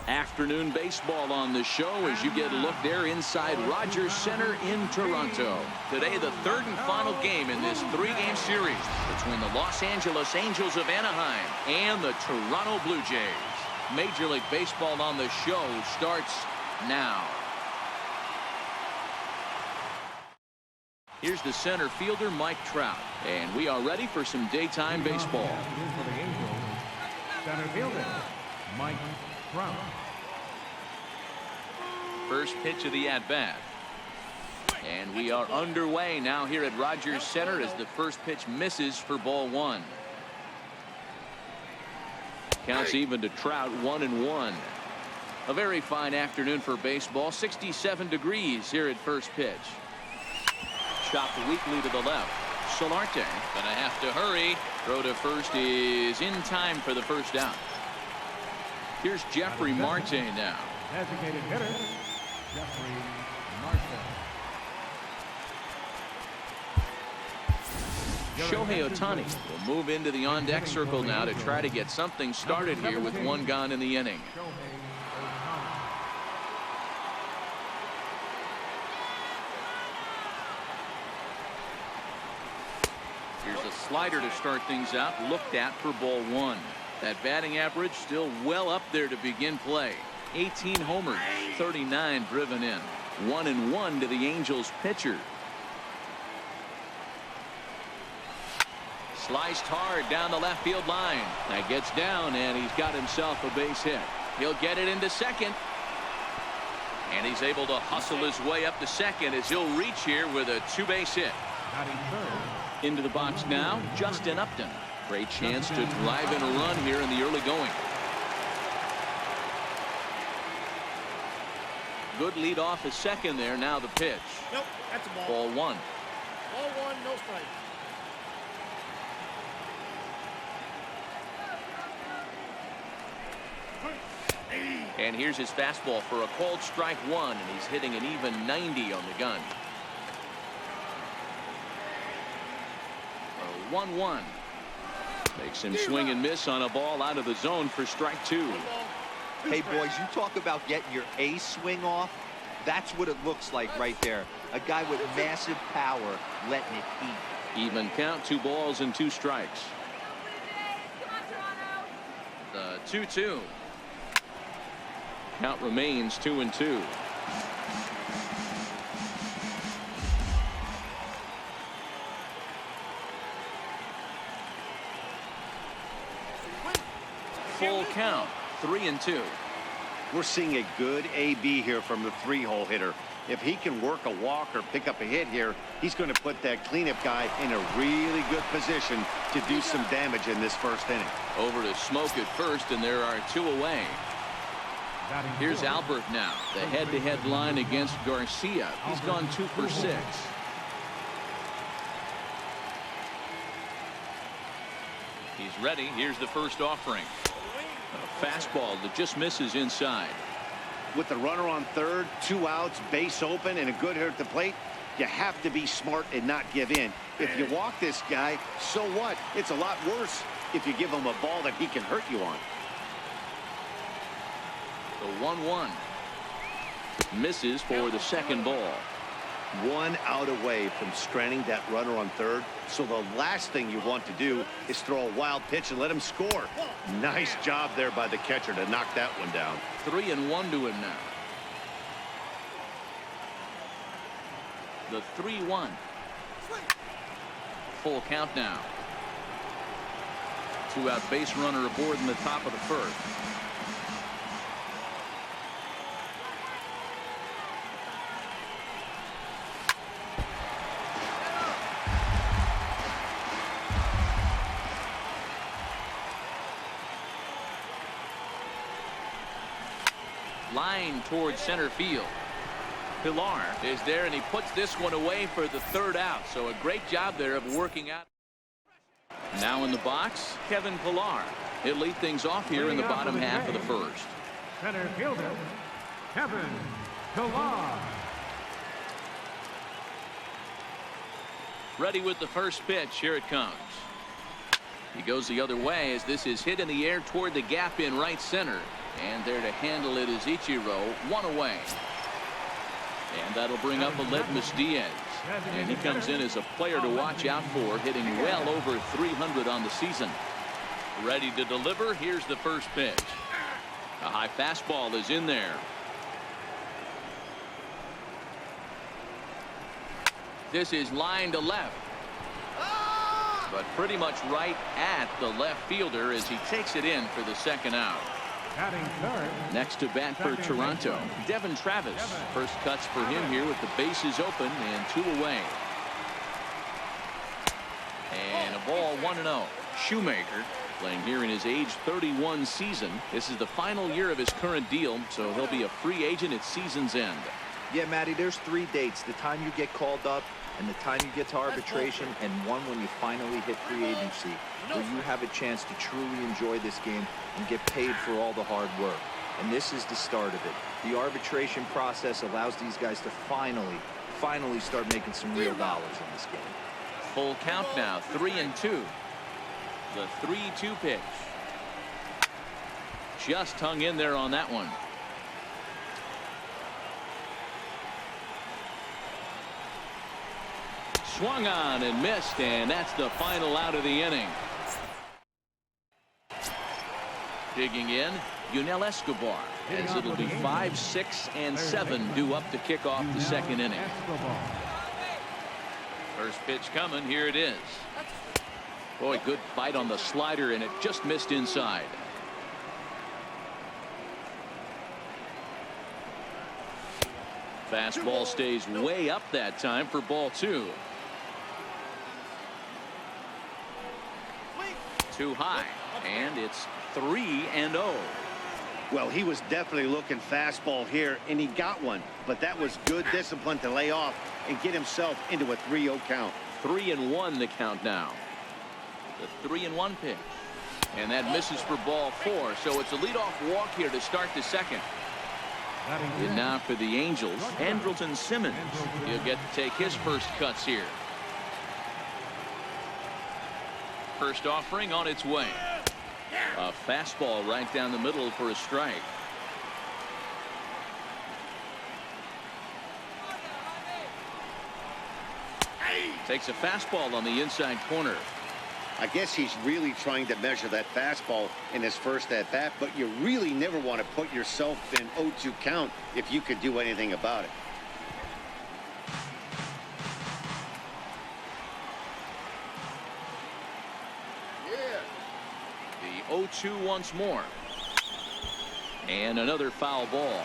Afternoon baseball on the show as you get a look there inside Rogers Center in Toronto. Today, the third and final game in this three-game series between the Los Angeles Angels of Anaheim and the Toronto Blue Jays. Major League Baseball on the show starts now. Here's the center fielder, Mike Trout, and we are ready for some daytime baseball. For the Angels, center fielder, Mike Trout. First pitch of the at-bat. And we are underway now here at Rogers Center as the first pitch misses for ball one. Counts even to Trout, 1-1. A very fine afternoon for baseball. 67 degrees here at first pitch. Chopped weakly to the left. Solarte gonna have to hurry. Throw to first is in time for the first down. Here's Jeffrey Marte now. Designated hitter, Jeffrey Marte. Shohei Ohtani will move into the on-deck circle now to try to get something started here with one gone in the inning. Here's a slider to start things out, looked at for ball one. That batting average still well up there to begin play. 18 homers, 39 driven in. 1-1 to the Angels pitcher. Sliced hard down the left field line. That gets down, and he's got himself a base hit. He'll get it into second. And he's able to hustle his way up to second as he'll reach here with a two-base hit. Into the box now, Justin Upton. Great chance to drive in a run here in the early going. Good lead off a second there. Now the pitch. Nope, that's a ball. Ball one. Ball one, no strike. And here's his fastball for a called strike one, and he's hitting an even 90 on the gun. 1-1. Makes him swing and miss on a ball out of the zone for strike two. Hey, boys, you talk about getting your ace swing off. That's what it looks like right there. A guy with massive power letting it eat. Even count, 2 balls and 2 strikes. The 2-2. Count remains 2-2. Full count, 3-2. We're seeing a good AB here from the 3-hole hitter. If he can work a walk or pick up a hit here, he's going to put that cleanup guy in a really good position to do some damage in this first inning. Over to Smoke at first, and there are 2 away. Here's Albert now. The head-to-head line against Garcia. He's gone 2 for 6. He's ready. Here's the first offering. A fastball that just misses inside. With the runner on third, 2 outs, base open, and a good hitter at the plate, you have to be smart and not give in. If you walk this guy, so what? It's a lot worse if you give him a ball that he can hurt you on. The 1-1. Misses for the second ball. 1 out away from stranding that runner on third. So the last thing you want to do is throw a wild pitch and let him score. Nice job there by the catcher to knock that one down. 3-1 to him now. The 3-1. Full count now. 2-out base runner aboard in the top of the first. Line towards center field. Pilar is there, and he puts this one away for the 3rd out. So a great job there of working out. Now in the box, Kevin Pilar. He'll lead things off here in the bottom half of the first. Center fielder, Kevin Pilar. Ready with the first pitch. Here it comes. He goes the other way as this is hit in the air toward the gap in right center. And there to handle it is Ichiro, one away. And that'll bring up Aledmus Diaz. And he comes in as a player to watch out for, hitting well over 300 on the season. Ready to deliver. Here's the first pitch. A high fastball is in there. This is line to left. But pretty much right at the left fielder as he takes it in for the second out. Next to bat for Toronto, Devin Travis. First cuts for him here with the bases open and 2 away. And a ball 1-0. Shoemaker playing here in his age 31 season. This is the final year of his current deal, so he'll be a free agent at season's end. Yeah, Matty, there's 3 dates: the time you get called up, and the time you get to arbitration, and one when you finally hit free agency, where you have a chance to truly enjoy this game and get paid for all the hard work. And this is the start of it. The arbitration process allows these guys to finally start making some real dollars in this game. Full count now, 3-2. The 3-2 pitch. Just hung in there on that one. Swung on and missed, and that's the final out of the inning. Digging in, Yunel Escobar, as it'll be 5, 6, and 7 due up to kick off the second inning. First pitch coming, here it is. Boy, good bite on the slider, and it just missed inside. Fastball stays way up that time for ball 2. Too high, and it's 3-0. Well, he was definitely looking fastball here, and he got one. But that was good discipline to lay off and get himself into a 3-0 count. 3-1 the count now. The 3-1 pitch. And that misses for ball 4. So it's a leadoff walk here to start the second. And now for the Angels, Andrelton Simmons. He'll get to take his first cuts here. First offering on its way. A fastball right down the middle for a strike. Takes a fastball on the inside corner. I guess he's really trying to measure that fastball in his first at bat, but you really never want to put yourself in 0-2 count if you could do anything about it. The 0-2 once more. And another foul ball.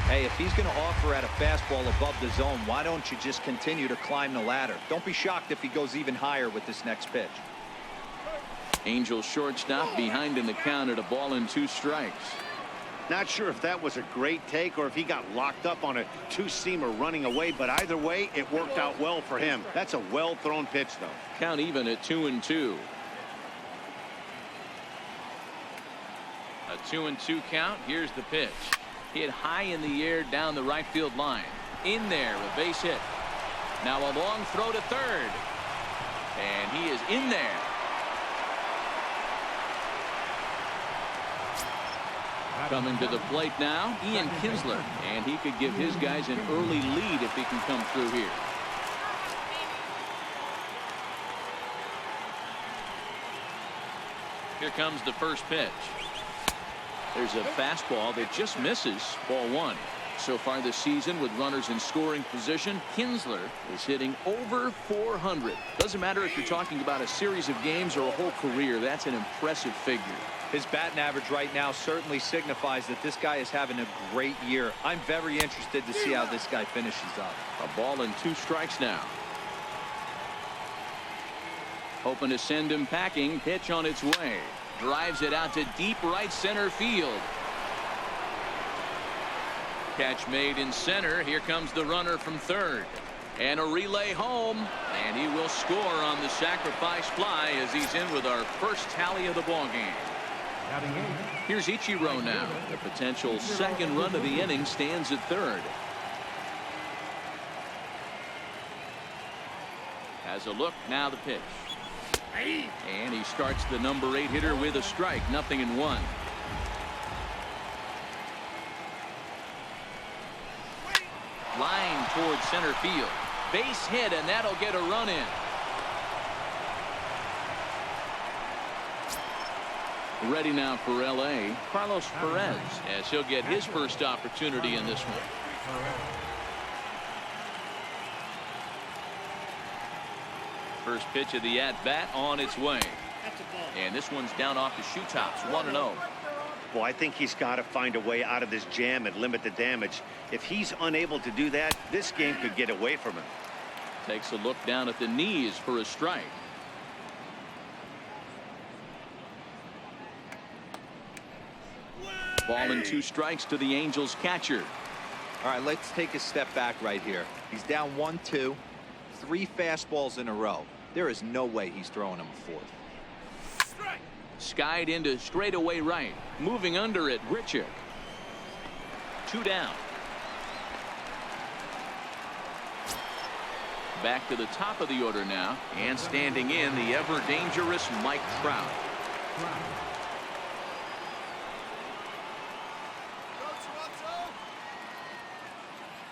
Hey, if he's going to offer at a fastball above the zone, why don't you just continue to climb the ladder? Don't be shocked if he goes even higher with this next pitch. Angels shortstop behind in the count at a ball and 2 strikes. Not sure if that was a great take or if he got locked up on a 2-seamer running away, but either way, it worked out well for him. That's a well-thrown pitch, though. Count even at 2-2. A 2-2 count. Here's the pitch. Hit high in the air down the right field line. In there, a base hit. Now a long throw to third. And he is in there. Coming to the plate now, Ian Kinsler. And he could give his guys an early lead if he can come through here. Here comes the first pitch. There's a fastball that just misses, ball 1. So far this season, with runners in scoring position, Kinsler is hitting over 400. Doesn't matter if you're talking about a series of games or a whole career. That's an impressive figure. His batting average right now certainly signifies that this guy is having a great year. I'm very interested to see how this guy finishes up. A ball and 2 strikes now. Hoping to send him packing. Pitch on its way. Drives it out to deep right center field. Catch made in center. Here comes the runner from third. And a relay home. And he will score on the sacrifice fly as he's in with our first tally of the ball game. Here's Ichiro now. The potential second run of the inning stands at third. Has a look. Now the pitch. And he starts the number 8 hitter with a strike. 0-1. towards center field. Base hit, and that'll get a run in. Ready now for L.A. Carlos Perez, as he'll get his first opportunity in this one. First pitch of the at-bat on its way. And this one's down off the shoe tops, 1-0. Well, I think he's got to find a way out of this jam and limit the damage. If he's unable to do that, this game could get away from him. Takes a look down at the knees for a strike. Ball and 2 strikes to the Angels catcher. All right, let's take a step back right here. He's down 1-2, 3 fastballs in a row. There is no way he's throwing him a fourth. Skied into straightaway right. Moving under it, Richick. 2 down. Back to the top of the order now. And standing in, the ever-dangerous Mike Trout.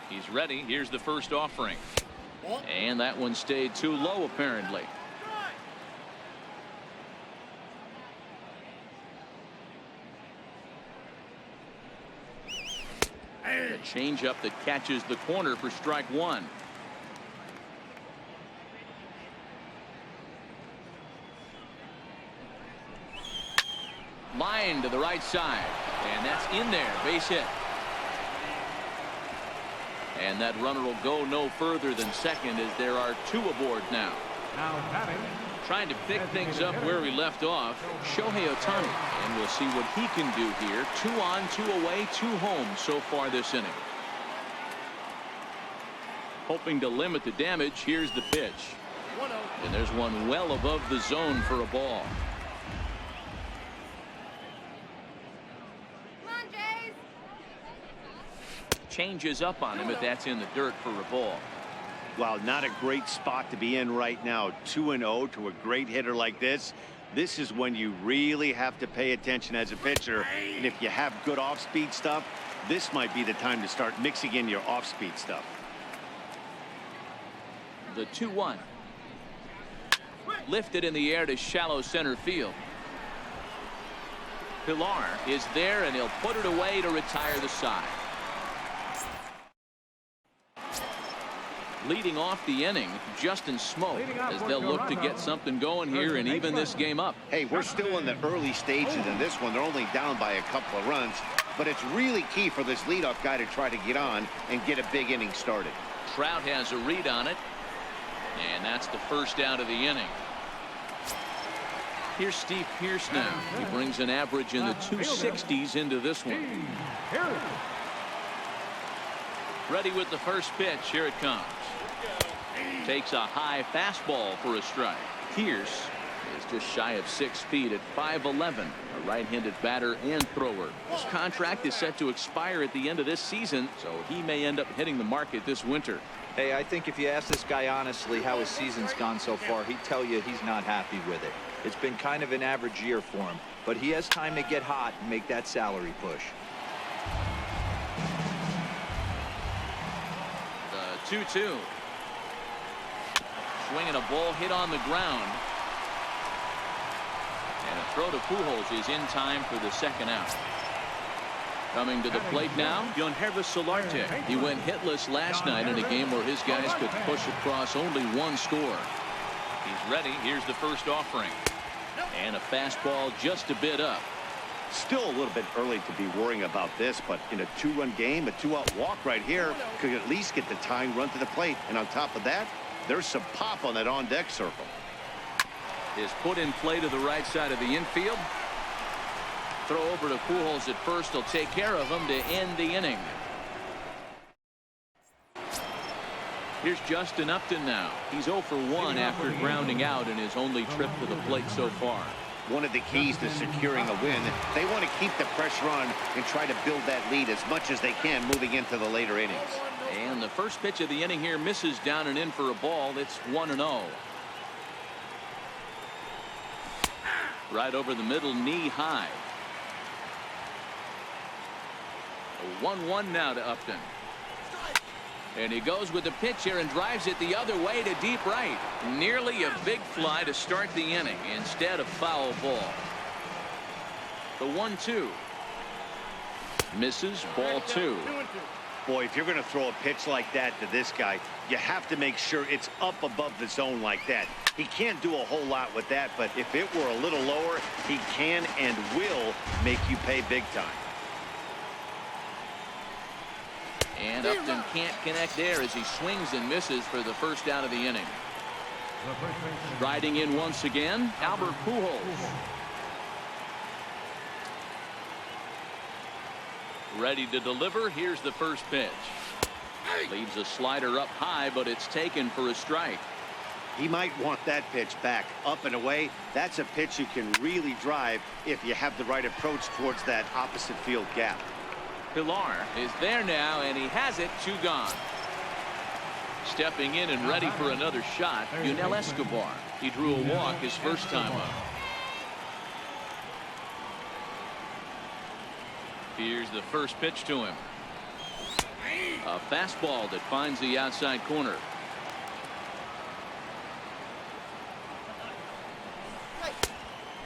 He's ready. Here's the first offering. And that one stayed too low, apparently. A changeup that catches the corner for strike 1. Line to the right side. And that's in there. Base hit. And that runner will go no further than second as there are 2 aboard now. Now batting. Trying to pick things up where we left off, Shohei Ohtani. And we'll see what he can do here. 2 on, 2 away, 2 home so far this inning. Hoping to limit the damage. Here's the pitch. And there's one well above the zone for a ball. Changes up on him, but that's in the dirt for a ball. Wow, not a great spot to be in right now. 2-0 to a great hitter like this. This is when you really have to pay attention as a pitcher. And if you have good off-speed stuff, this might be the time to start mixing in your off-speed stuff. The 2-1. Lifted in the air to shallow center field. Pilar is there, and he'll put it away to retire the side. Leading off the inning, Justin Smoke, as they'll look to get something going here and even this game up. Hey, we're still in the early stages in this one. They're only down by a couple of runs, but it's really key for this leadoff guy to try to get on and get a big inning started. Trout has a read on it, and that's the first out of the inning. Here's Steve Pearce now. He brings an average in the 260s into this one. Ready with the first pitch. Here it comes. Takes a high fastball for a strike. Pierce is just shy of 6 feet at 5'11", a right-handed batter and thrower. His contract is set to expire at the end of this season, so he may end up hitting the market this winter. Hey, I think if you ask this guy honestly how his season's gone so far, he'd tell you he's not happy with it. It's been kind of an average year for him, but he has time to get hot and make that salary push. The 2-2. Swinging a ball hit on the ground. And a throw to Pujols is in time for the second out. Coming to the plate now, Yonhervis Solarte. He went hitless last night in a game where his guys could push across only 1 score. He's ready. Here's the first offering. And a fastball just a bit up. Still a little bit early to be worrying about this, but in a 2-run game, a 2-out walk right here could at least get the tying run to the plate. And on top of that, there's some pop on that on-deck circle. Is put in play to the right side of the infield. Throw over to Pujols at first. He'll take care of him to end the inning. Here's Justin Upton now. He's 0 for 1 after grounding out in his only trip to the plate so far. One of the keys to securing a win, they want to keep the pressure on and try to build that lead as much as they can moving into the later innings. And the first pitch of the inning here misses down and in for a ball. It's 1-0. Right over the middle, knee high. A 1-1 now to Upton. And he goes with the pitch here and drives it the other way to deep right. Nearly a big fly to start the inning instead of foul ball. The 1-2. Misses, ball 2. Boy, if you're going to throw a pitch like that to this guy, you have to make sure it's up above the zone like that. He can't do a whole lot with that, but if it were a little lower, he can and will make you pay big time. And Upton can't connect there as he swings and misses for the first out of the inning. Riding in once again, Albert Pujols. Ready to deliver. Here's the first pitch. Leaves a slider up high, but it's taken for a strike. He might want that pitch back, up and away. That's a pitch you can really drive if you have the right approach towards that opposite field gap. Pilar is there now, and he has it. 2 gone. Stepping in and ready for another shot, Yunel Escobar. He drew a walk his first time up. Here's the first pitch to him. A fastball that finds the outside corner.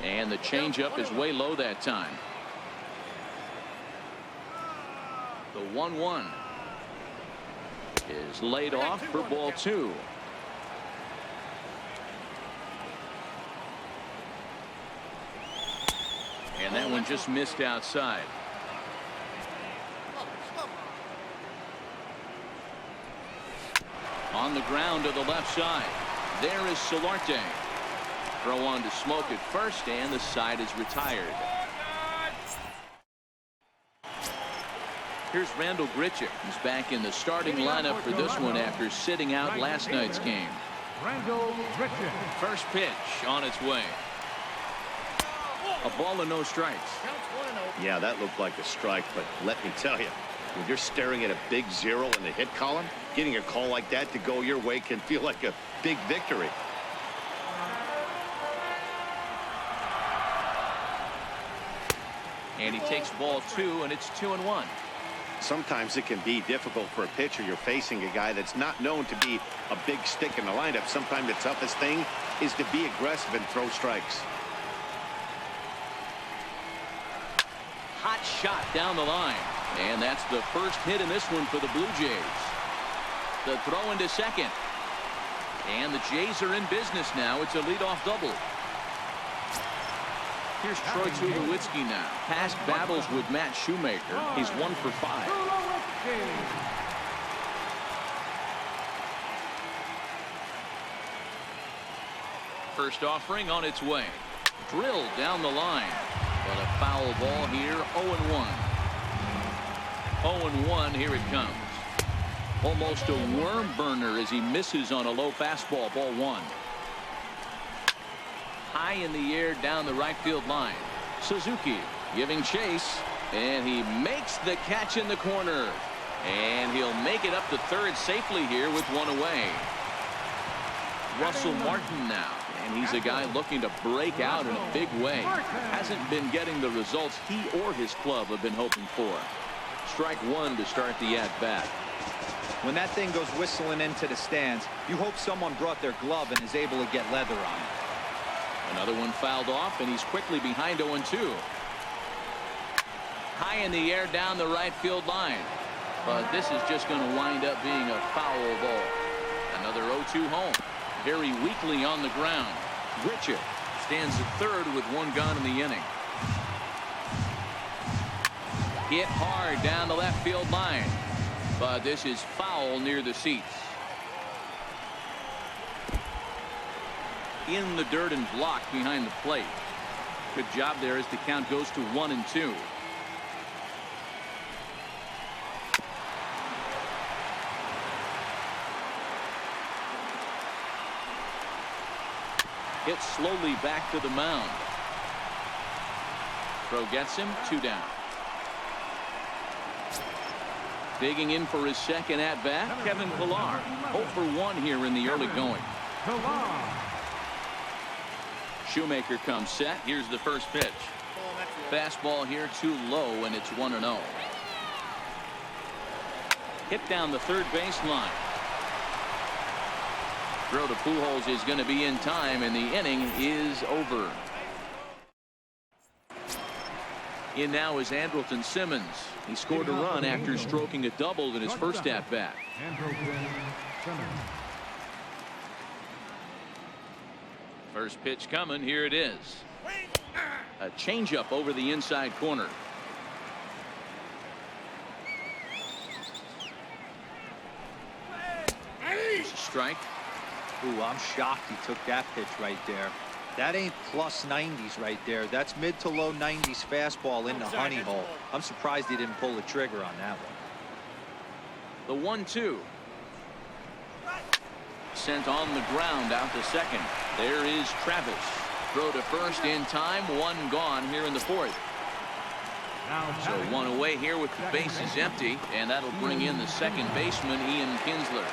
And the changeup is way low that time. The 1-1 is laid off for ball 2. And that one just missed outside. On the ground to the left side. There is Solarte. Throw on to Smoke at first, and the side is retired. Here's Randall Grichuk. He's back in the starting lineup for this one after sitting out last night's game. Randall Grichuk. First pitch on its way. A ball and no strikes. Yeah, that looked like a strike, but let me tell you, when you're staring at a big 0 in the hit column, getting a call like that to go your way can feel like a big victory. And he takes ball 2, and it's 2-1. Sometimes it can be difficult for a pitcher. You're facing a guy that's not known to be a big stick in the lineup. Sometimes the toughest thing is to be aggressive and throw strikes. Hot shot down the line. And that's the first hit in this one for the Blue Jays. The throw into second. And the Jays are in business now. It's a leadoff double. Here's Troy Tulowitzki now. Past battles with Matt Shoemaker. He's 1 for 5. First offering on its way. Drilled down the line. But a foul ball here. 0-1. 0-1. Here it comes. Almost a worm burner as he misses on a low fastball. Ball 1. High in the air down the right field line. Suzuki giving chase, and he makes the catch in the corner, and he'll make it up to third safely here with 1 away. Russell Martin now, and he's a guy looking to break out in a big way. Hasn't been getting the results he or his club have been hoping for. Strike 1 to start the at-bat. When that thing goes whistling into the stands, you hope someone brought their glove and is able to get leather on it. Another one fouled off, and he's quickly behind 0-2. High in the air down the right field line. But this is just going to wind up being a foul ball. Another 0-2 home. Very weakly on the ground. Grichuk stands at third with 1 gone in the inning. Hit hard down the left field line. But this is foul near the seats. In the dirt and blocked behind the plate. Good job there as the count goes to 1-2. Hit slowly back to the mound. Throw gets him. 2 down. Digging in for his second at bat, Kevin Pilar. 0 for 1 here in the early going. Shoemaker comes set. Here's the first pitch. Fastball here too low, and it's 1-0. hit down the third baseline. Throw to Pujols is going to be in time, and the inning is over. In now is Andrelton Simmons. He scored a run after stroking a double in his first at-bat. First pitch coming. Here it is. A changeup over the inside corner. Strike. Ooh, I'm shocked he took that pitch right there. That ain't plus 90s right there. That's mid to low 90s fastball in the honey hole. I'm surprised he didn't pull the trigger on that one. The 1-2. Sent on the ground out to second. There is Travis. Throw to first in time. One gone here in the fourth. So one away here with the bases empty, and that'll bring in the second baseman, Ian Kinsler.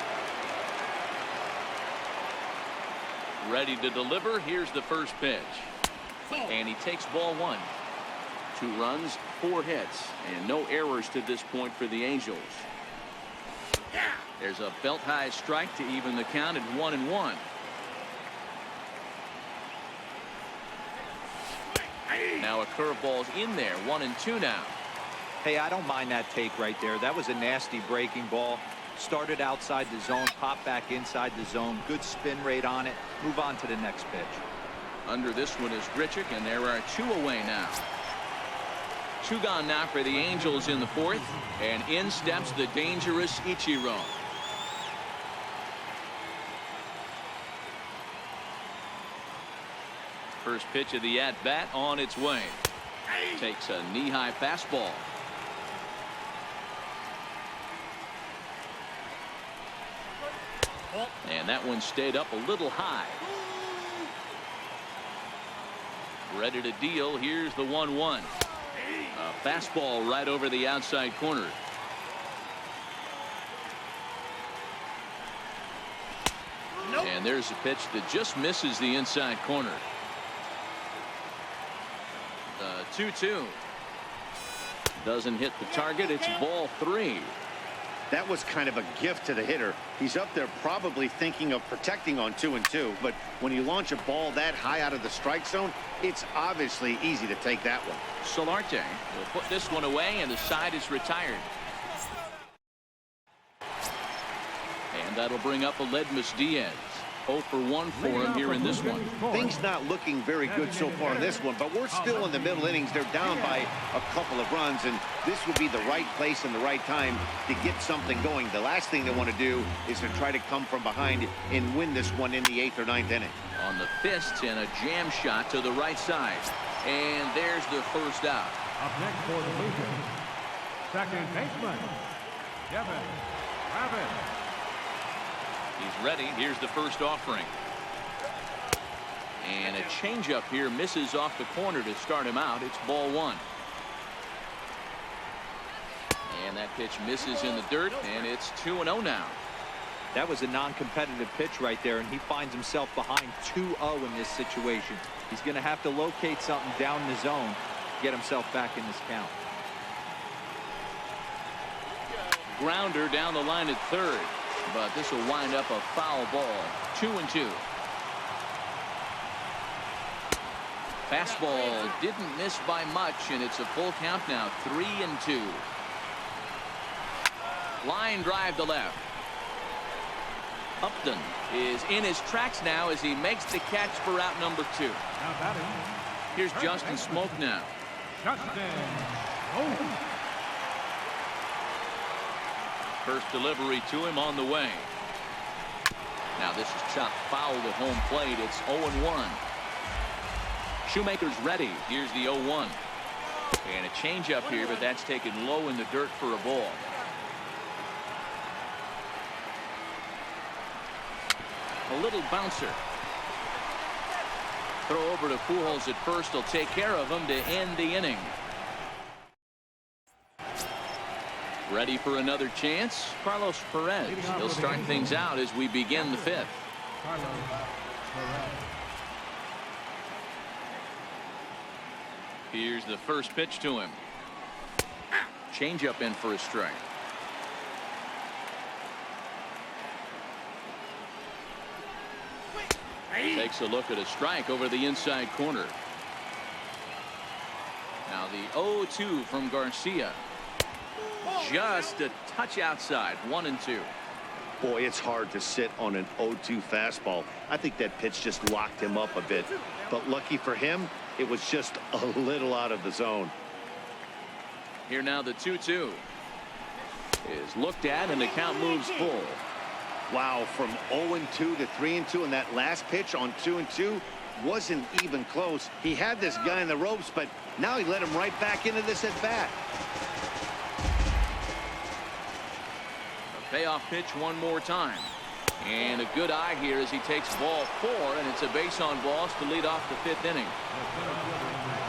Ready to deliver. Here's the first pitch. And he takes ball one. 2 runs, 4 hits, and no errors to this point for the Angels. There's a belt-high strike to even the count at 1-1. Now a curveball's in there. 1-2 now. Hey, I don't mind that take right there. That was a nasty breaking ball. Started outside the zone, popped back inside the zone. Good spin rate on it. Move on to the next pitch. Under this one is Grichuk, and there are 2 away now. 2 gone now for the Angels in the fourth, and in steps the dangerous Ichiro. First pitch of the at-bat on its way. Takes a knee-high fastball. And that one stayed up a little high. Ready to deal. Here's the 1-1. A fastball right over the outside corner. Nope. And there's a pitch that just misses the inside corner. The 2-2. Doesn't hit the target. It's ball 3. That was kind of a gift to the hitter. He's up there probably thinking of protecting on 2-2, but when you launch a ball that high out of the strike zone, it's obviously easy to take that one. Solarte will put this one away, and the side is retired. And that'll bring up Aledmus Diaz. 0 for 1 for him here in this one. Things not looking very good so far in this one, but we're still in the middle innings. They're down by a couple of runs, and this would be the right place and the right time to get something going. The last thing they want to do is to try to come from behind and win this one in the 8th or 9th inning. On the fist, and a jam shot to the right side. And there's the first out. Up next for the Legion, second baseman, Devin Travis. He's ready. Here's the first offering. And a changeup here misses off the corner to start him out. It's ball 1. And that pitch misses in the dirt, and it's 2-0 now. That was a non-competitive pitch right there, and he finds himself behind 2-0 in this situation. He's going to have to locate something down the zone to get himself back in this count. Grounder down the line at third, but this will wind up a foul ball. 2-2. Fastball didn't miss by much, and it's a full count now. 3-2. Line drive to left. Upton is in his tracks now as he makes the catch for out number 2. Now batting. Here's Justin Smoke now. Justin. Oh. First delivery to him on the way. Now this is chopped foul at home plate. It's 0-1. Shoemaker's ready. Here's the 0-1. And a changeup here, but that's taken low in the dirt for a ball. A little bouncer. Throw over to Pujols at first. Will take care of him to end the inning. Ready for another chance? Carlos Perez. He'll start things out as we begin the 5th. Here's the first pitch to him. Changeup in for a strike. Takes a look at a strike over the inside corner. Now the 0-2 from Garcia. Just a touch outside. 1-2. Boy, it's hard to sit on an 0-2 fastball. I think that pitch just locked him up a bit. But lucky for him, it was just a little out of the zone. Here now the 2-2 is looked at, and the count moves full. Wow, from 0-2 to 3-2, and that last pitch on 2-2 wasn't even close. He had this guy in the ropes, but now he let him right back into this at bat. A payoff pitch one more time. And a good eye here as he takes ball 4, and it's a base on balls to lead off the 5th inning.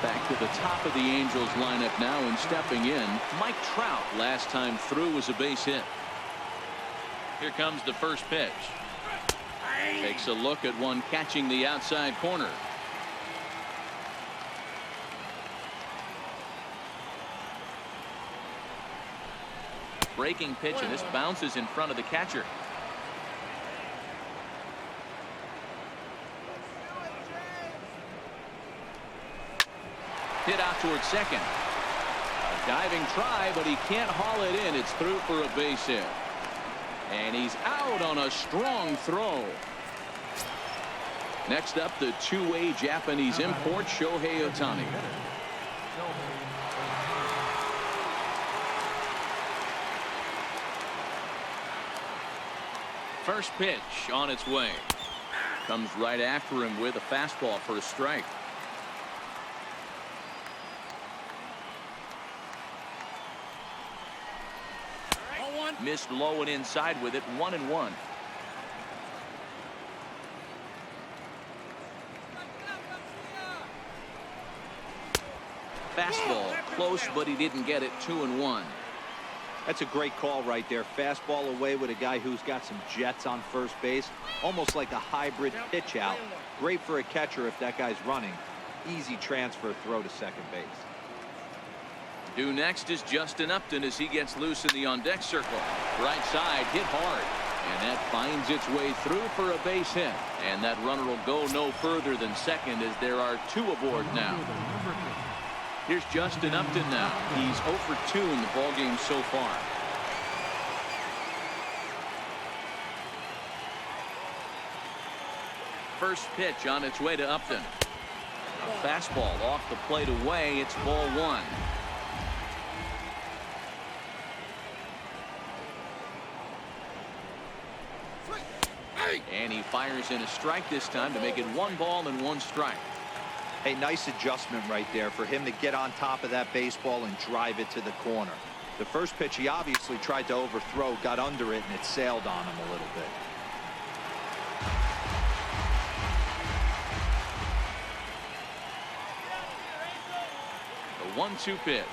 Back to the top of the Angels lineup now, and stepping in, Mike Trout. Last time through was a base hit. Here comes the first pitch. Takes a look at one catching the outside corner. Breaking pitch, and this bounces in front of the catcher. Hit out towards second. A diving try, but he can't haul it in. It's through for a base hit. And he's out on a strong throw. Next up, the two-way Japanese import, Shohei Ohtani. First pitch on its way. Comes right after him with a fastball for a strike. Missed low and inside with it. 1-1. Fastball close, but he didn't get it. 2-1. That's a great call right there. Fastball away with a guy who's got some jets on first base. Almost like a hybrid pitch out. Great for a catcher if that guy's running. Easy transfer throw to second base. Due next is Justin Upton as he gets loose in the on-deck circle. Right side, hit hard. And that finds its way through for a base hit. And that runner will go no further than second as there are 2 aboard now. Here's Justin Upton now. He's 0 for 2 in the ballgame so far. First pitch on its way to Upton. A fastball off the plate away. It's ball 1. And he fires in a strike this time to make it 1 ball and 1 strike. Hey, nice adjustment right there for him to get on top of that baseball and drive it to the corner. The first pitch he obviously tried to overthrow, got under it, and it sailed on him a little bit. A 1-2 pitch.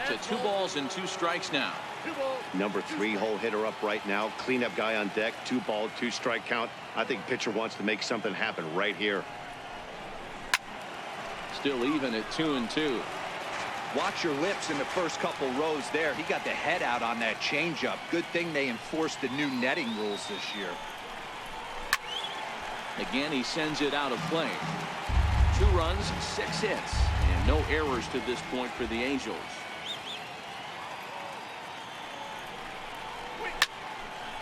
To 2 balls and 2 strikes now. Number 3 hole hitter up right now. Cleanup guy on deck. 2 ball, 2 strike count. I think pitcher wants to make something happen right here. Still even at 2-2. Watch your lips in the first couple rows there. He got the head out on that changeup. Good thing they enforced the new netting rules this year. Again, he sends it out of play. 2 runs, 6 hits, and no errors to this point for the Angels.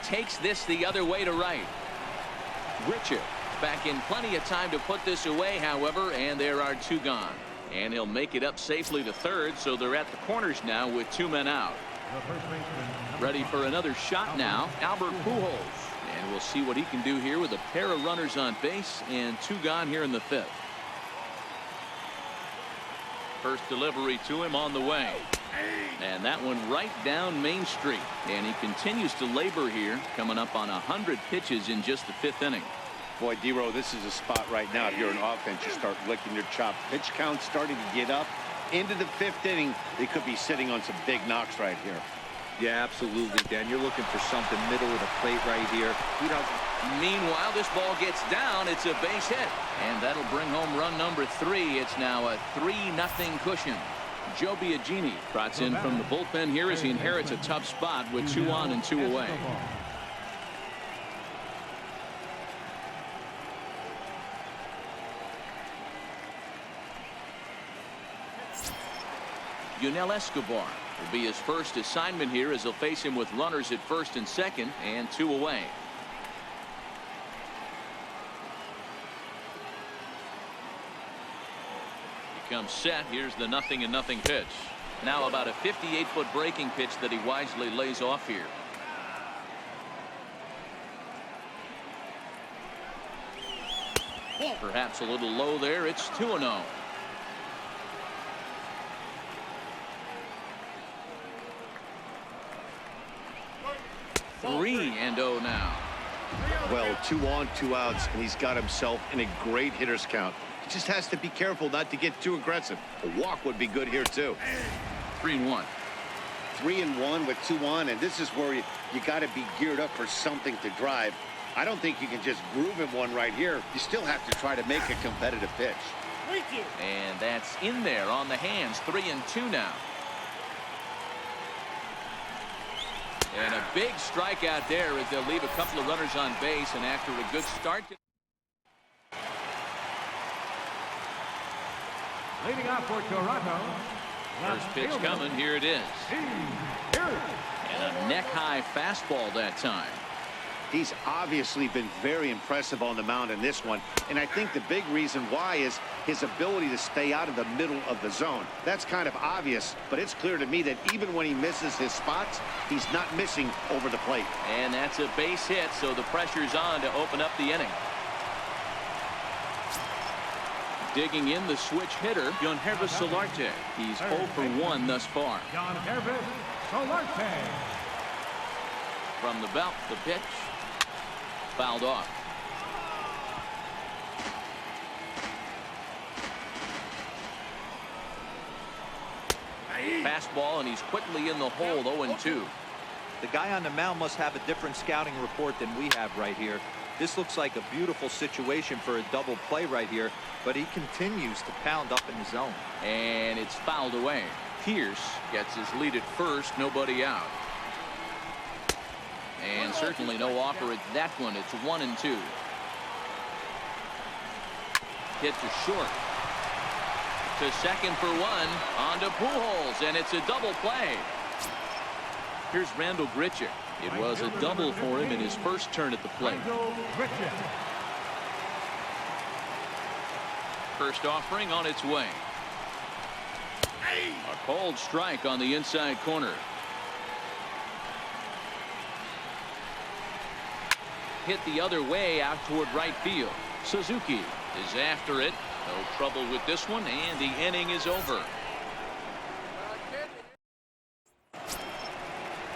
Takes this the other way to right. Richard back in plenty of time to put this away, however, and there are 2 gone. And he'll make it up safely to third, so they're at the corners now with 2 men out. Ready for another shot now, Albert Pujols. And we'll see what he can do here with a pair of runners on base and 2 gone here in the 5th. First delivery to him on the way. And that one right down Main Street. And he continues to labor here, coming up on 100 pitches in just the 5th inning. Boy, D-Row, this is a spot right now. If you're an offense, you start licking your chops. Pitch count starting to get up. Into the 5th inning, they could be sitting on some big knocks right here. Yeah, absolutely, Dan. You're looking for something middle of the plate right here. He doesn't. Meanwhile, this ball gets down. It's a base hit. And that'll bring home run number 3. It's now a 3-0 cushion. Joe Biagini trots in from the bullpen here as he inherits a tough spot with 2 on and 2 away. Yunel Escobar will be his first assignment here as he'll face him with runners at first and second and 2 away. He comes set. Here's the 0-0 pitch. Now about a 58-foot breaking pitch that he wisely lays off here. Perhaps a little low there. It's 2-0. 3-0 now. Well, 2 on, 2 outs, and he's got himself in a great hitter's count. He just has to be careful not to get too aggressive. A walk would be good here, too. 3-1. 3-1 with 2 on, and this is where you got to be geared up for something to drive. I don't think you can just groove him one right here. You still have to try to make a competitive pitch. And that's in there on the hands. 3-2 now. And a big strikeout there as they'll leave a couple of runners on base, and after a good start. Leading off for Toronto. First pitch coming. Here it is. And a neck-high fastball that time. He's obviously been very impressive on the mound in this one, and I think the big reason why is his ability to stay out of the middle of the zone. That's kind of obvious, but it's clear to me that even when he misses his spots, he's not missing over the plate. And that's a base hit, so the pressure's on to open up the inning. Digging in the switch hitter, Yonhervis Solarte. He's 0 for 1 thus far. Yonhervis Solarte. From the belt, the pitch. Fouled off. Fastball, and he's quickly in the hole. 0-2. The guy on the mound must have a different scouting report than we have right here. This looks like a beautiful situation for a double play right here, but he continues to pound up in the zone. And it's fouled away. Pierce gets his lead at first, nobody out. And certainly no offer at that one. It's 1-2. Hit to short. To second for 1. On to Pujols, and it's a double play. Here's Randall Grichuk. It was a double for him in his first turn at the plate. First offering on its way. A cold strike on the inside corner. Hit the other way out toward right field. Suzuki is after it. No trouble with this one, and the inning is over.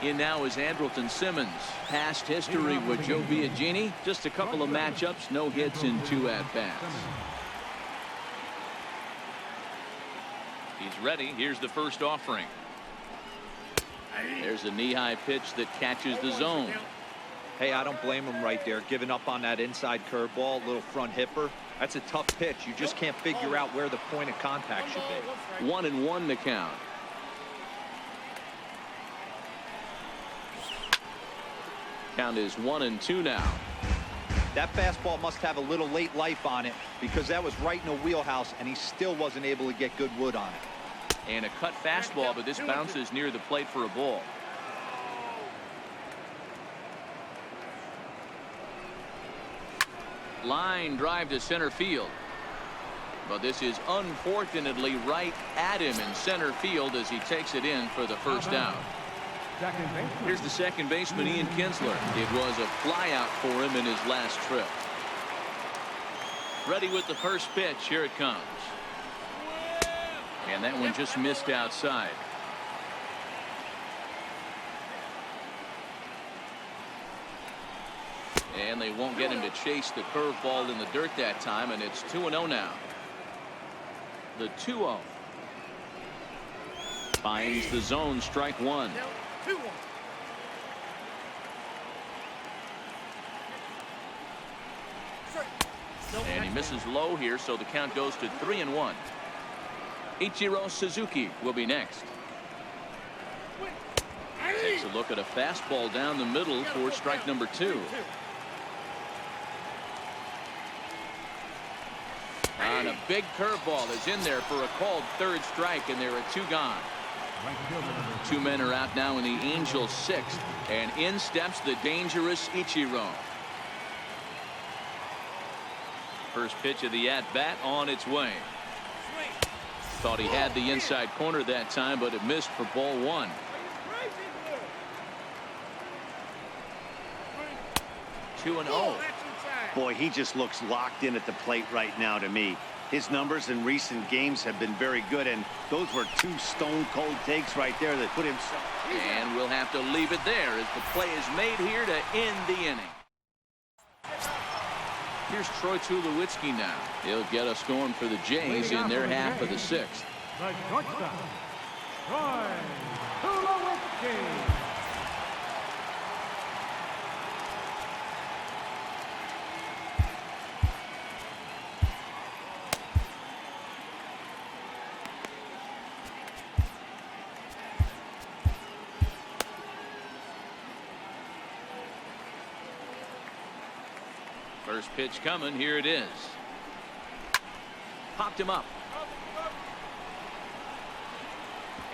In now is Andrelton Simmons. Past history with Joe Biagini. Just a couple of matchups, no hits in 2 at-bats. He's ready. Here's the first offering. There's a knee-high pitch that catches the zone. Hey, I don't blame him right there, giving up on that inside curveball, little front hipper. That's a tough pitch. You just can't figure out where the point of contact should be. 1-1 the count. Count is 1-2 now. That fastball must have a little late life on it because that was right in the wheelhouse, and he still wasn't able to get good wood on it. And a cut fastball, but this bounces near the plate for a ball. Line drive to center field. But this is unfortunately right at him in center field as he takes it in for the first out. Here's the second baseman, Ian Kinsler. It was a flyout for him in his last trip. Ready with the first pitch. Here it comes. And that one just missed outside. And they won't get him to chase the curveball in the dirt that time, and it's 2-0 now. The 2-0. Finds the zone, strike 1. And he misses low here, so the count goes to 3-1. Ichiro Suzuki will be next. Takes a look at a fastball down the middle for strike number 2. And a big curveball is in there for a called third strike, and there are 2 gone. Right fielder number 2 men are out now in the Angels' 6th, and in steps the dangerous Ichiro. First pitch of the at-bat on its way. Thought he had the inside corner that time, but it missed for ball 1. 2-0. Boy, he just looks locked in at the plate right now to me. His numbers in recent games have been very good, and those were 2 stone-cold takes right there that put him. And we'll have to leave it there as the play is made here to end the inning. Here's Troy Tulowitzki now. He'll get us going for the Jays in their half of the 6th. the shortstop, Troy Tulowitzki. First pitch coming. Here it is. Popped him up.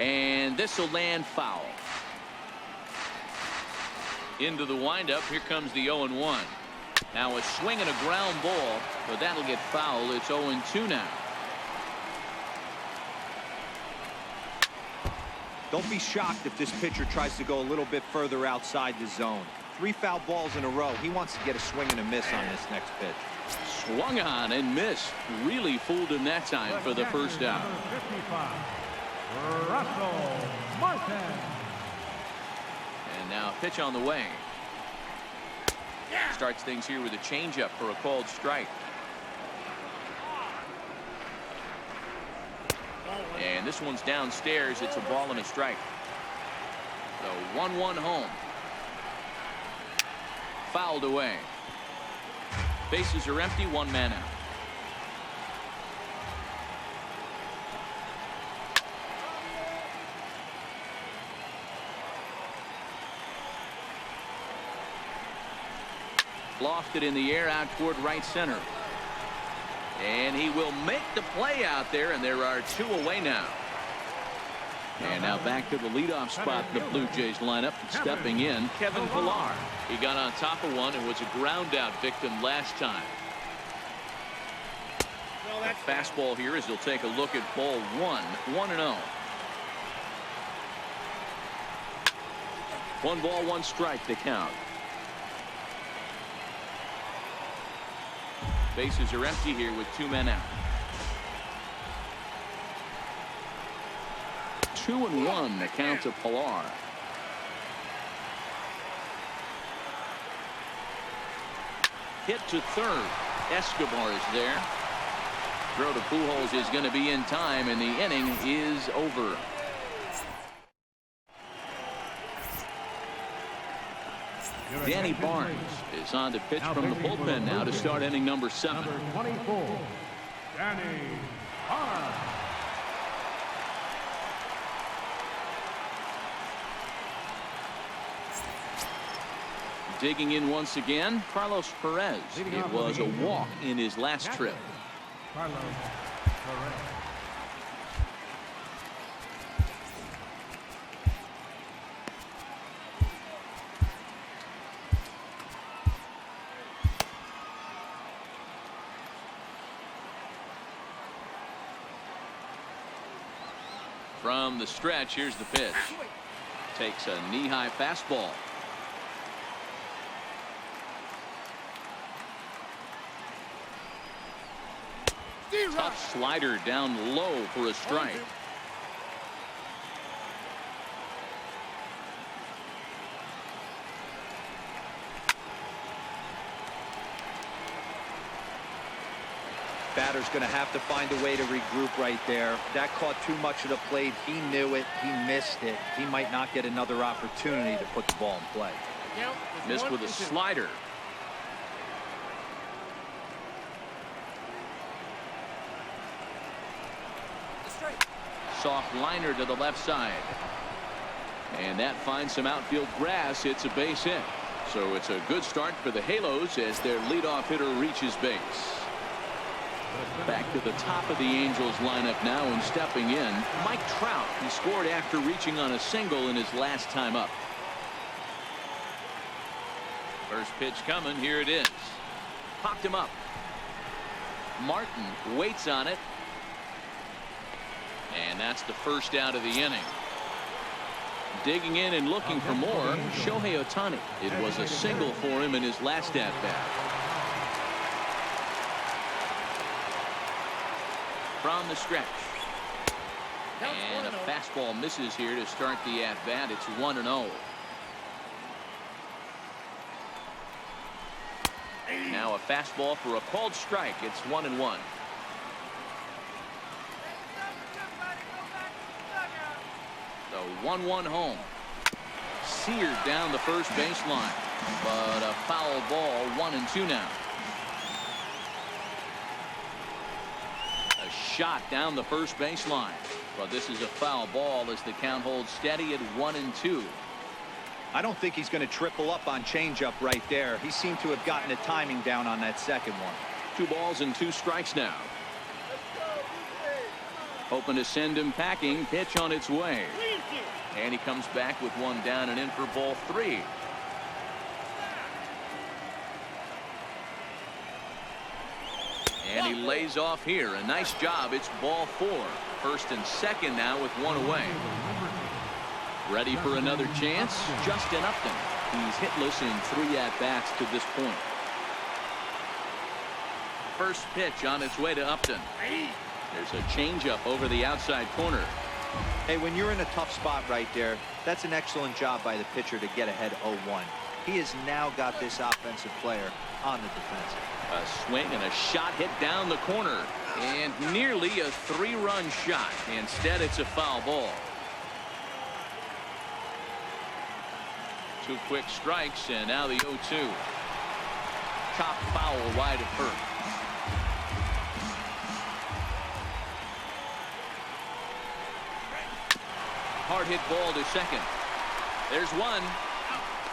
And this will land foul. Into the windup. Here comes the 0-1. Now a swing and a ground ball, but that'll get foul. It's 0-2 now. Don't be shocked if this pitcher tries to go a little bit further outside the zone. 3 foul balls in a row. He wants to get a swing and a miss on this next pitch. Swung on and missed. Really fooled him that time for the first out. Number 55, Russell Martin. And now a pitch on the way. Starts things here with a changeup for a called strike. And this one's downstairs. It's a ball and a strike. So 1-1 home. Fouled away. Bases are empty. 1 man out. Lofted in the air out toward right center. And he will make the play out there, and there are 2 away now. And now back to the leadoff spot in the Blue Jays lineup. Stepping in, Kevin Pillar. He got on top of one and was a ground out victim last time. A fastball here as he'll take a look at ball 1. 1-0. 1 ball, 1 strike to count. Bases are empty here with 2 men out. 2-1 the count to Pillar. Hit to third. Escobar is there. Throw to Pujols is going to be in time, and the inning is over. Danny Barnes is on to pitch from the bullpen now to start inning number 7. Number 24, Danny Barnes. Digging in once again, Carlos Perez. It was a walk in his last trip. Carlos Perez. From the stretch, here's the pitch. Takes a knee-high fastball. Tough slider down low for a strike. Batter's going to have to find a way to regroup right there. That caught too much of the plate. He knew it. He missed it. He might not get another opportunity to put the ball in play. Missed with a slider. Soft liner to the left side. And that finds some outfield grass. It's a base hit. So it's a good start for the Halos as their leadoff hitter reaches base. Back to the top of the Angels lineup now, and stepping in, Mike Trout. He scored after reaching on a single in his last time up. First pitch coming. Here it is. Popped him up. Martin waits on it. And that's the first out of the inning. Digging in and looking for more, Shohei Ohtani. It was a single for him in his last at-bat. From the stretch. And a fastball misses here to start the at-bat. It's 1-0. Now a fastball for a called strike. It's 1-1. The 1-1 home. Seared down the first baseline, but a foul ball. 1-2 now. A shot down the first baseline, but this is a foul ball as the count holds steady at 1-2. I don't think he's going to triple up on changeup right there. He seemed to have gotten the timing down on that second one. 2 balls and 2 strikes now. Hoping to send him packing. Pitch on its way. And he comes back with 1 down and in for ball 3. And he lays off here. A nice job. It's ball 4. First and second now with 1 away. Ready for another chance? Justin Upton. He's hitless in 3 at-bats to this point. First pitch on its way to Upton. There's a changeup over the outside corner. Hey, when you're in a tough spot right there, that's an excellent job by the pitcher to get ahead 0-1. He has now got this offensive player on the defensive. A swing and a shot hit down the corner. And nearly a 3-run shot. Instead, it's a foul ball. 2 quick strikes, and now the 0-2. Top foul wide of first. Hard hit ball to second. There's 1.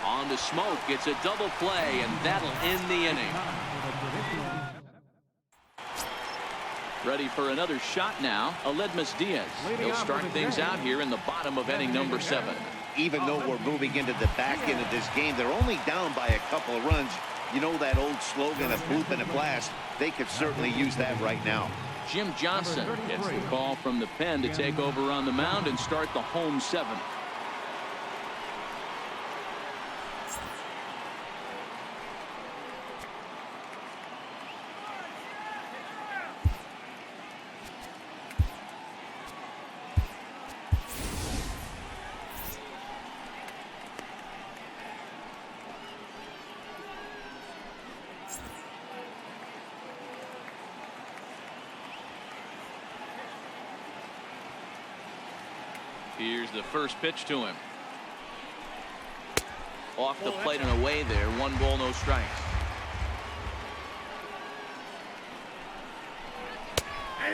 On to Smoke. It's a double play, and that'll end the inning. Ready for another shot now. Aledmus Diaz. He'll start things out here in the bottom of inning number 7. Even though we're moving into the back end of this game, they're only down by a couple of runs. You know that old slogan, a bloop and a blast. They could certainly use that right now. Jim Johnson gets the call from the pen to take over on the mound and start the home 7th. Here's the first pitch to him. Off the plate and away there. 1 ball, no strikes.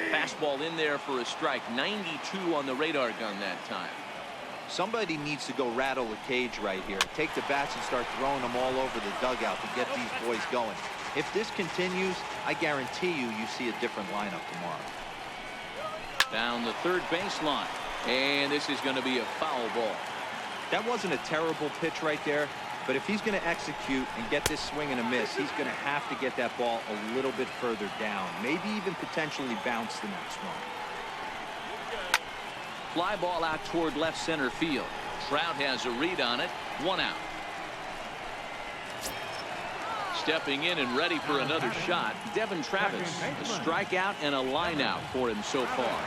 Fastball in there for a strike. 92 on the radar gun that time. Somebody needs to go rattle the cage right here. Take the bats and start throwing them all over the dugout to get these boys going. If this continues, I guarantee you see a different lineup tomorrow. Down the third baseline. And this is going to be a foul ball. That wasn't a terrible pitch right there, but if he's going to execute and get this swing and a miss, he's going to have to get that ball a little bit further down, maybe even potentially bounce the next one. Fly ball out toward left center field. Trout has a read on it. 1 out. Stepping in and ready for another shot, Devin Travis. A strikeout and a line out for him so far.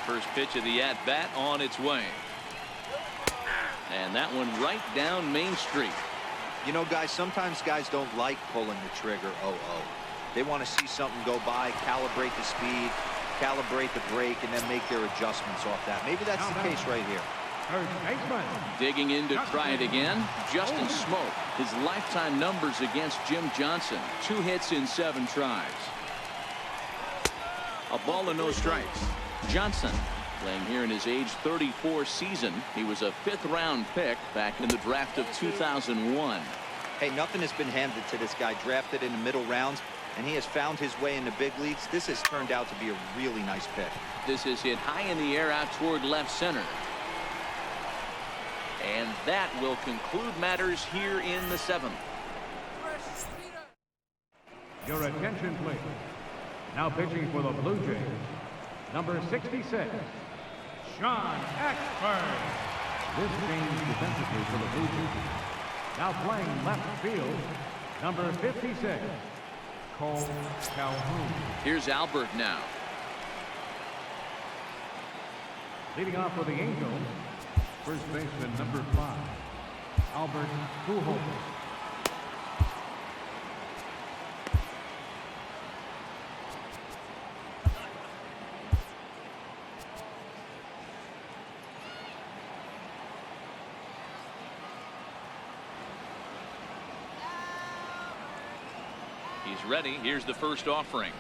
First pitch of the at-bat on its way. And that one right down Main Street. You know, guys, sometimes guys don't like pulling the trigger 0-0. They want to see something go by, calibrate the speed, calibrate the brake, and then make their adjustments off that. Maybe that's the case right here. Digging in to try it again, Justin Smoke. His lifetime numbers against Jim Johnson. 2 hits in 7 tries. A ball and no strikes. Johnson playing here in his age 34 season. He was a 5th-round pick back in the draft of 2001. Hey, nothing has been handed to this guy. Drafted in the middle rounds, and he has found his way in the big leagues. This has turned out to be a really nice pick. This is hit high in the air out toward left center. And that will conclude matters here in the 7th. Your attention, please. Now pitching for the Blue Jays, number 66, Sean Axford. This change defensively for the Blue Jays. Now playing left field, number 56, Cole Calhoun. Here's Albert now. Leading off for the Angels, first baseman number 5, Albert Pujols. He's ready. Here's the first offering.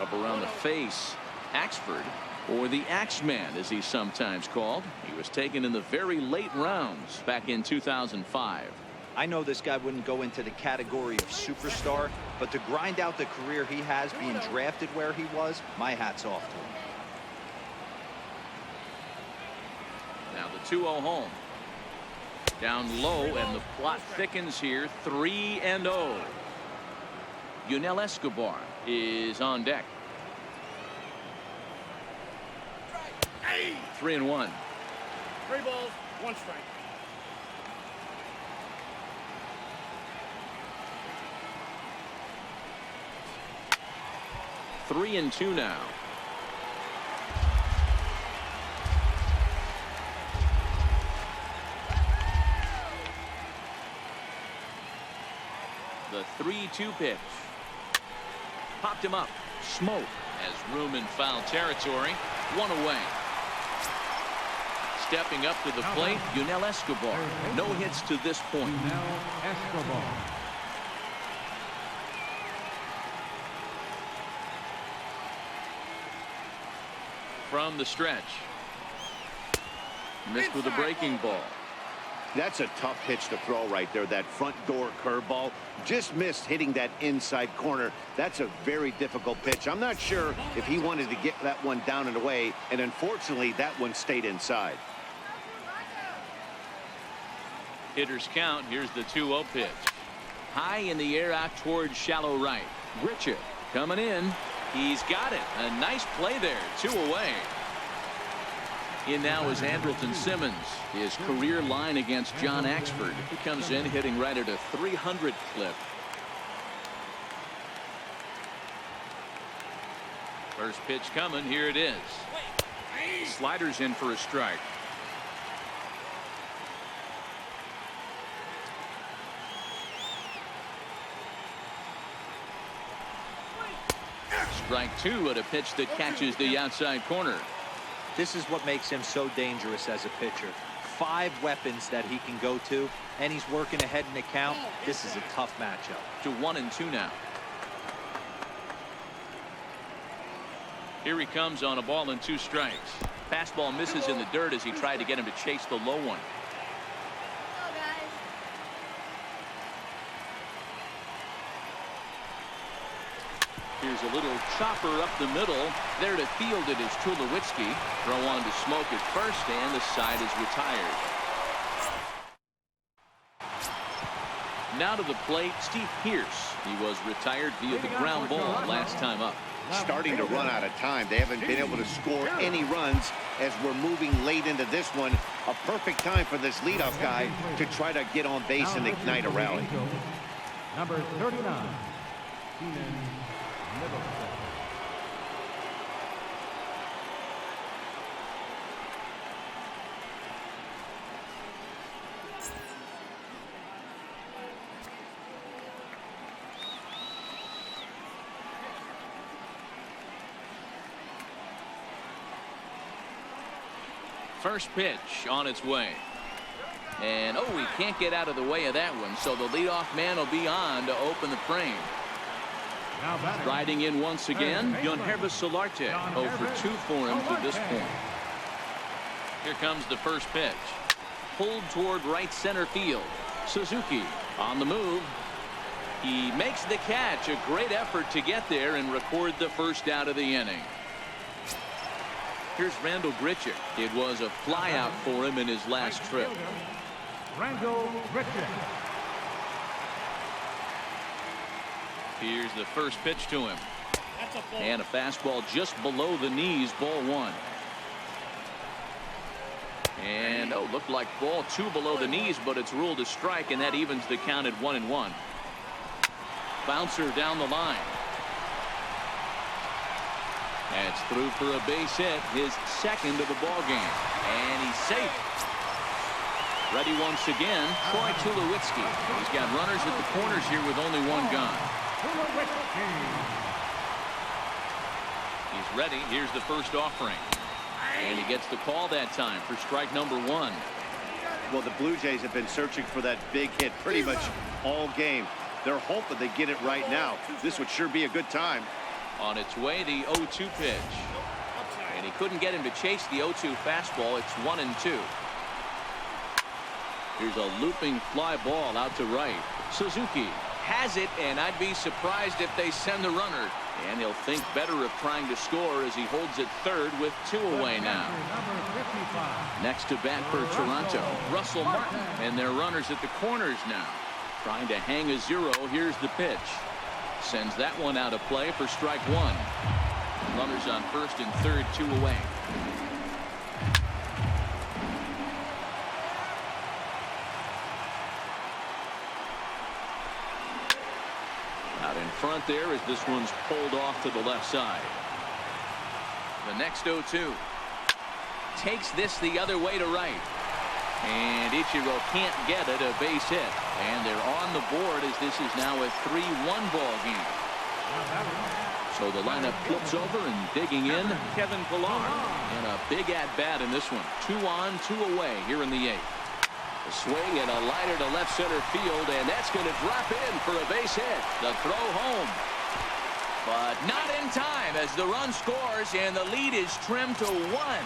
Up around the face. Axford, or the Axeman as he's sometimes called. He was taken in the very late rounds back in 2005. I know this guy wouldn't go into the category of superstar, but to grind out the career he has being drafted where he was, my hat's off to him. Now the 2-0 home. Down low, and the plot thickens here. 3-0. Yunel Escobar is on deck. 3-1. 3 balls, 1 strike. Three and 2 now. The 3-2 pitch. Popped him up. Smoke has room in foul territory. 1 away. Stepping up to the plate, Yunel Escobar. No hits to this point. Yunel Escobar. From the stretch. Missed with a breaking ball. That's a tough pitch to throw right there. That front door curveball just missed hitting that inside corner. That's a very difficult pitch. I'm not sure if he wanted to get that one down and away, and unfortunately that one stayed inside. Hitters count. Here's the 2-0 pitch. High in the air out towards shallow right. Grichuk coming in. He's got it. A nice play there. 2 away. In now is Andrelton Simmons. His career line against John Axford. He comes in hitting right at a 300 clip. First pitch coming. Here it is. Sliders in for a strike. Strike 2 at a pitch that catches the outside corner. This is what makes him so dangerous as a pitcher. 5 weapons that he can go to, and he's working ahead in the count. This is a tough matchup. To 1 and 2 now. Here he comes on a ball and 2 strikes. Fastball misses in the dirt as he tried to get him to chase the low one. Here's a little chopper up the middle. There to field it is Tulowitzki. Throw on to Smoke at first, and the side is retired. Now to the plate, Steve Pearce. He was retired via the ground ball last time up. Starting to run out of time. They haven't been able to score any runs as we're moving late into this one. A perfect time for this leadoff guy to try to get on base and ignite a rally. Number 39, Keenan Middleton. First pitch on its way. And oh, he can't get out of the way of that one, so the leadoff man will be on to open the frame. Riding in once again, Yonhervis Solarte. 0 for 2 for him to this point. Here comes the first pitch. Pulled toward right center field. Suzuki on the move. He makes the catch. A great effort to get there and record the first out of the inning. Here's Randall Grichuk. It was a flyout for him in his last trip. Randall Grichuk. Here's the first pitch to him. That's a ball. And a fastball just below the knees, ball one. And looked like ball two below the knees, but it's ruled a strike, and that evens the count at 1-1. Bouncer down the line. That's through for a base hit, his second of the ball game, and he's safe. Ready once again, Troy Tulowitzki. He's got runners at the corners here with only one gone. He's ready. Here's the first offering. And he gets the call that time for strike number one. Well, the Blue Jays have been searching for that big hit pretty much all game. They're hoping they get it right now. This would sure be a good time. On its way, the 0-2 pitch. And he couldn't get him to chase the 0-2 fastball. It's 1-2. Here's a looping fly ball out to right. Suzuki has it, and I'd be surprised if they send the runner. And he'll think better of trying to score as he holds it third with two away now. Next to bat for Toronto, Russell Martin, and their runners at the corners now. Trying to hang a zero. Here's the pitch. Sends that one out of play for strike one. Runners on first and third, two away. Out in front there as this one's pulled off to the left side. The next 0-2. Takes this the other way to right. And Ichiro can't get it, a base hit. And they're on the board as this is now a 3-1 ball game. So the lineup flips over and digging in, Kevin Pillar. And a big at-bat in this one. 2 on, 2 away here in the 8th. A swing and a liner to left center field, and that's going to drop in for a base hit. The throw home. But not in time as the run scores, and the lead is trimmed to 1.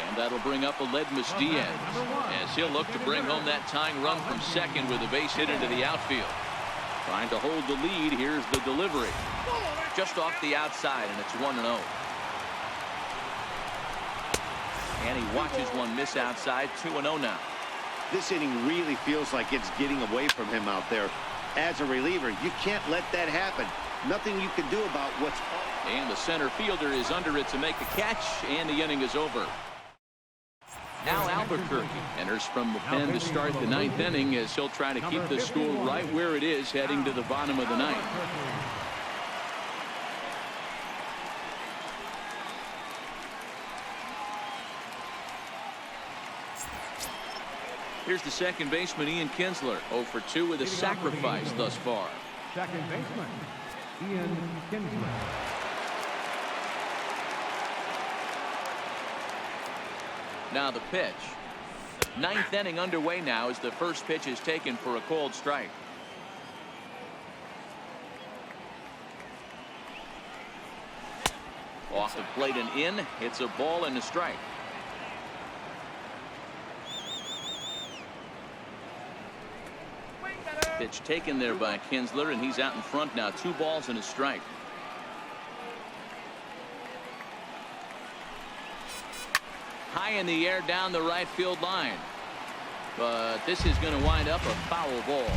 And that'll bring up Aledmus Diaz as he'll look to bring home that tying run from second with a base hit into the outfield. Trying to hold the lead. Here's the delivery. Just off the outside, and it's 1-0. And he watches one miss outside. 2-0 now. This inning really feels like it's getting away from him out there. As a reliever, you can't let that happen. Nothing you can do about what's... And the center fielder is under it to make the catch, and the inning is over. Now Albuquerque enters from the pen to start the 9th inning as he'll try to keep the score right where it is heading to the bottom of the 9th. Here's the second baseman, Ian Kinsler, 0 for 2 with a sacrifice thus far. Second baseman, Ian Kinsler. Now the pitch. 9th inning underway now as the first pitch is taken for a called strike. Off the plate and in. It's a ball and a strike. Pitch taken there by Kinsler, and he's out in front now. 2 balls and a strike. High in the air down the right field line. But this is going to wind up a foul ball.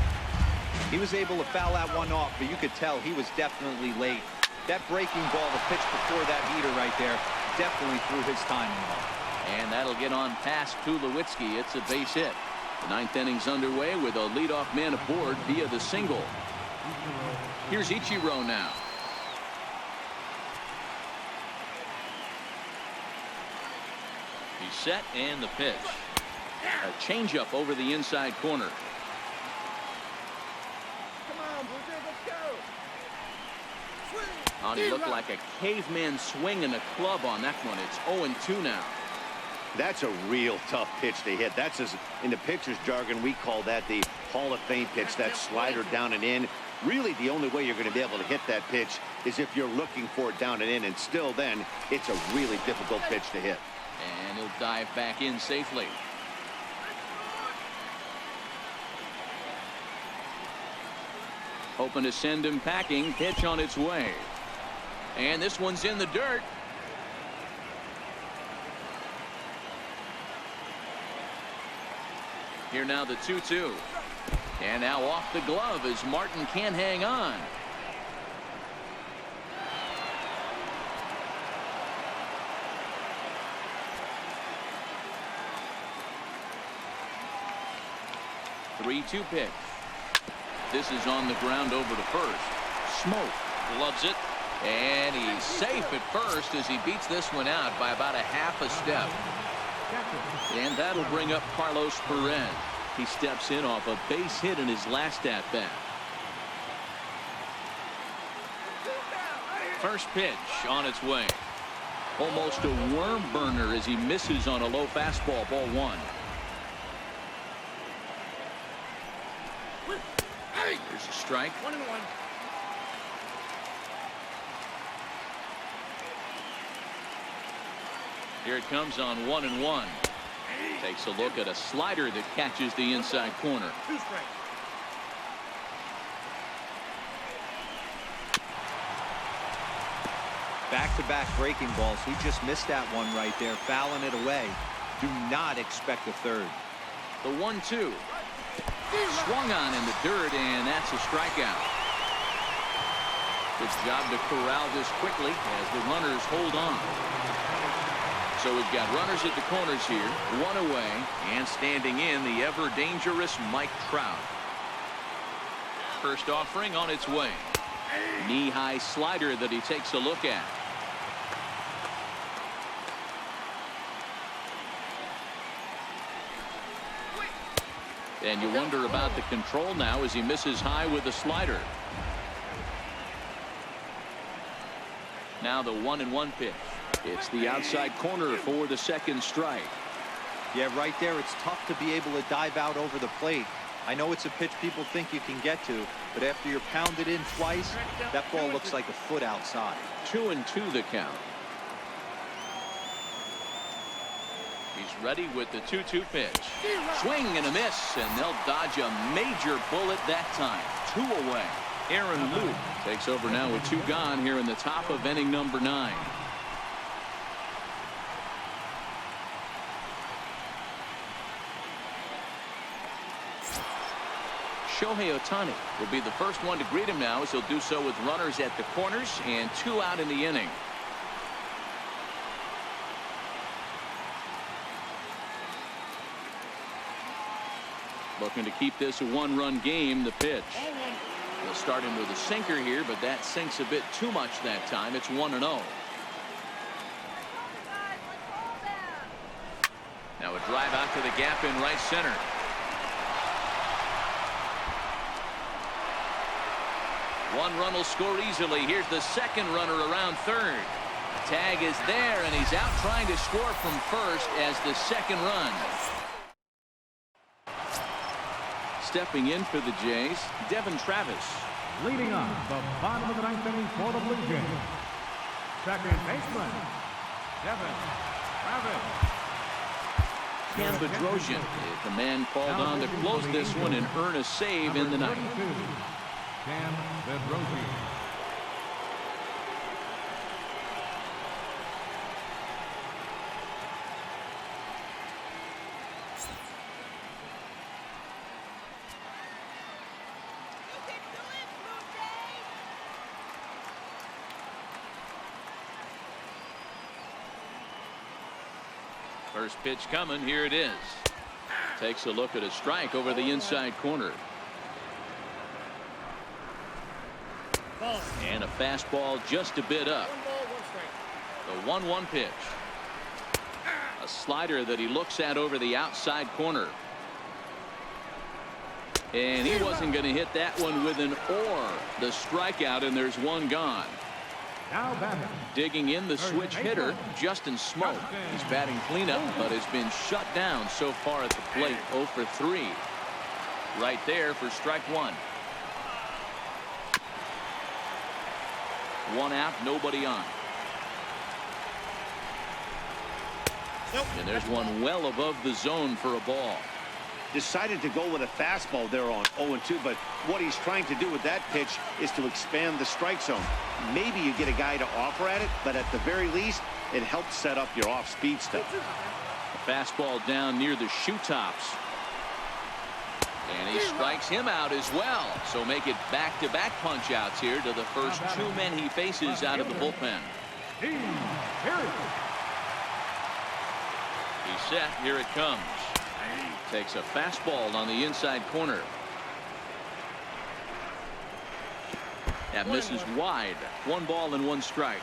He was able to foul that one off, but you could tell he was definitely late. That breaking ball, the pitch before that heater right there, definitely threw his timing off. And that'll get on past Tulowitzki. It's a base hit. The 9th inning's underway with a leadoff man aboard via the single. Here's Ichiro now. He's set, and the pitch. A changeup over the inside corner. Come on, Blue Jays, let's go. Swing. Oh, he looked like a caveman swinging a club on that one. It's 0-2 now. That's a real tough pitch to hit. That's, as in the pitcher's jargon, we call that the Hall of Fame pitch, that slider down and in. Really, the only way you're going to be able to hit that pitch is if you're looking for it down and in, and still then, it's a really difficult pitch to hit. And he'll dive back in safely. Hoping to send him packing. Pitch on its way. And this one's in the dirt. Here now the 2-2. And now off the glove as Martin can't hang on. Three-two pitch. This is on the ground over to first. Smoke gloves it, and he's safe at first as he beats this one out by about a half a step. And that'll bring up Carlos Perez. He steps in off a base hit in his last at bat. First pitch on its way. Almost a worm burner as he misses on a low fastball. Ball one. Here's a strike. 1-1. Here it comes on 1-1. Takes a look at a slider that catches the inside corner. 2 strikes. Back-to-back breaking balls. He just missed that one right there, fouling it away. Do not expect a third. The 1-2. Swung on in the dirt, and that's a strikeout. Good job to corral this quickly as the runners hold on. So we've got runners at the corners here, one away, and standing in the ever-dangerous Mike Trout. First offering on its way. Knee-high slider that he takes a look at. And you wonder about the control now as he misses high with the slider. Now the 1-1 pitch. It's the outside corner for the second strike. Yeah, right there, it's tough to be able to dive out over the plate. I know it's a pitch people think you can get to, but after you're pounded in twice, that ball looks like a foot outside. 2-2 the count. He's ready with the 2-2 pitch. Swing and a miss, and they'll dodge a major bullet that time. 2 away. Aaron Luke takes over now with 2 gone here in the top of inning number 9. Shohei Ohtani will be the first one to greet him now, as he'll do so with runners at the corners and 2 out in the inning. Looking to keep this a 1-run game. The pitch. They'll start him with a sinker here, but that sinks a bit too much that time. It's 1-0. Now a drive out to the gap in right center. One run will score easily. Here's the second runner around third. Tag is there, and he's out trying to score from first as the second run. Stepping in for the Jays, Devin Travis. Leading off the bottom of the 9th inning for the Blue Jays, second baseman, Devin Travis. Cam Bedrosian, the man called on to close this one and earn a save in the ninth. Cam Bedrosian. First pitch coming. Here it is. Takes a look at a strike over the inside corner. And a fastball just a bit up. 1 ball, 1 strike. The 1-1 pitch. A slider that he looks at over the outside corner. And he wasn't going to hit that one with an or. The strikeout, and there's one gone. Now batting. Digging in the switch hitter, Justin Smoke. He's batting cleanup, but has been shut down so far at the plate. 0 for 3. Right there for strike 1. 1 out, nobody on. And there's one well above the zone for a ball. Decided to go with a fastball there on 0-2, but what he's trying to do with that pitch is to expand the strike zone. Maybe you get a guy to offer at it, but at the very least, it helps set up your off-speed stuff. A fastball down near the shoe tops. And he strikes him out as well. So make it back-to-back punch-outs here to the first two men he faces out of the bullpen. He's set. Here it comes. Takes a fastball on the inside corner. That misses wide. 1 ball and 1 strike.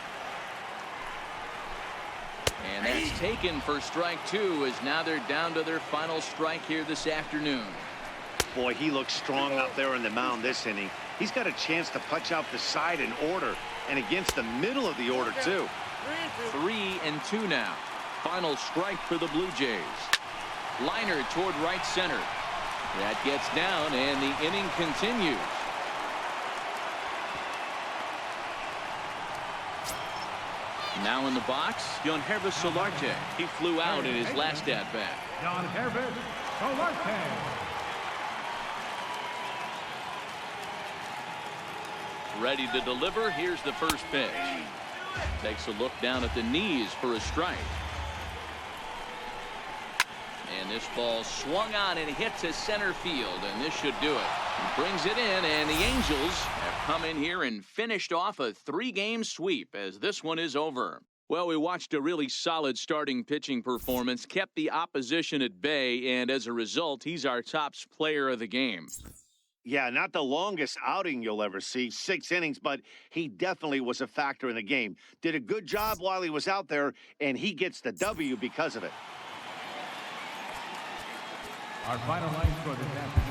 And that's taken for strike 2, as now they're down to their final strike here this afternoon. Boy, he looks strong out there on the mound this inning. He's got a chance to punch out the side in order, and against the middle of the order, too. 3-2 now. Final strike for the Blue Jays. Liner toward right center. That gets down, and the inning continues. Now in the box, Yonhervis Solarte. He flew out in his last at-bat. Yonhervis Solarte. Ready to deliver. Here's the first pitch. Takes a look down at the knees for a strike. And this ball swung on and hit to center field, and this should do it. He brings it in, and the Angels have come in here and finished off a 3-game sweep as this one is over. Well, we watched a really solid starting pitching performance, kept the opposition at bay, and as a result, he's our top player of the game. Yeah, not the longest outing you'll ever see, 6 innings, but he definitely was a factor in the game. Did a good job while he was out there, and he gets the W because of it. Our final lines for this afternoon.